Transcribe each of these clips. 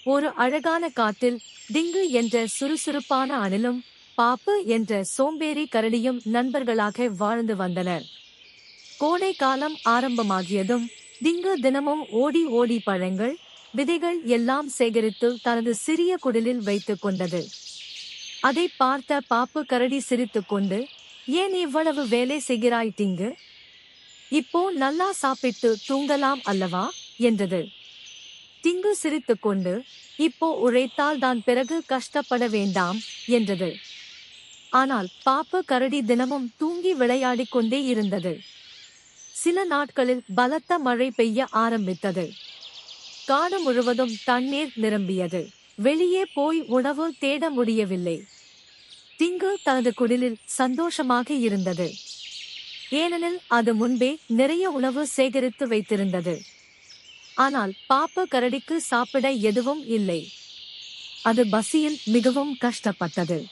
ஒரு அழகான காட்டில் டிங்கு என்ற சுறுசுறுப்பான அணிலும் பாப்பு என்ற சோம்பேறி கரடியும் நண்பர்களாக வாழ்ந்து வந்தனர். கோடை காலம் ஆரம்பமாகியதும் டிங்கு தினமும் ஓடி ஓடி பழங்கள், விதைகள் எல்லாம் சேகரித்து தனது சிறிய குடிலில் வைத்துக் கொண்டது. அதை பார்த்த பாப்பு கரடி சிரித்துக்கொண்டு, "ஏன் இவ்வளவு வேலை செய்கிறாய் டிங்கு? இப்போ நல்லா சாப்பிட்டு தூங்கலாம் அல்லவா?" என்றது. டிங்கு சிரித்துக்கொண்டு, "இப்போ உழைத்தால் தான் பிறகு கஷ்டப்பட வேண்டாம்" என்றது. ஆனால் பாப்பு கரடி தினமும் தூங்கி விளையாடிக் கொண்டே இருந்தது. சில நாட்களில் பலத்த மழை பெய்ய ஆரம்பித்தது. காடு முழுவதும் தண்ணீர் நிரம்பியது. வெளியே போய் உணவு தேட முடியவில்லை. டிங்கு தனது குடிலில் சந்தோஷமாக இருந்தது. ஏனெனில் அது முன்பே நிறைய உணவு சேகரித்து வைத்திருந்தது. ஆனால் பாப்பு கரடிக்கு சாப்பிட எதுவும் இல்லை. அது பசியில் மிகவும் கஷ்டப்பட்டது.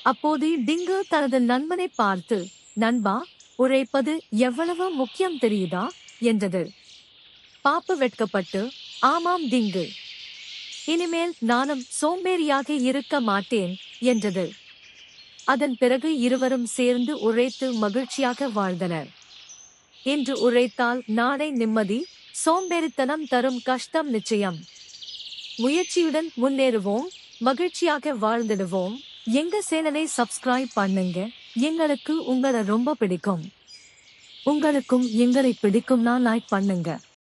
அப்போது டிங்கு தனது நண்பனை பார்த்து, "நண்பா, உழைப்பது எவ்வளவு முக்கியம் தெரியுதா?" என்றது. பாப்பு வெட்கப்பட்டு, "ஆமாம் டிங்கு. இனிமேல் நானும் சோம்பேறியாக இருக்க மாட்டேன்" என்றது. அதன் பிறகு இருவரும் சேர்ந்து உழைத்து மகிழ்ச்சியாக வாழ்ந்தனர். இன்று உழைத்தால் நாளை நிம்மதி, சோம்பேறித்தனம் தரும் கஷ்டம் நிச்சயம். முயற்சியுடன் முன்னேறுவோம், மகிழ்ச்சியாக வாழ்ந்திடுவோம். எங்க சேனலை சப்ஸ்கிரைப் பண்ணுங்க. எங்களுக்கு உங்களை ரொம்ப பிடிக்கும். உங்களுக்கும் எங்களை பிடிக்கும்னா லைக் பண்ணுங்க.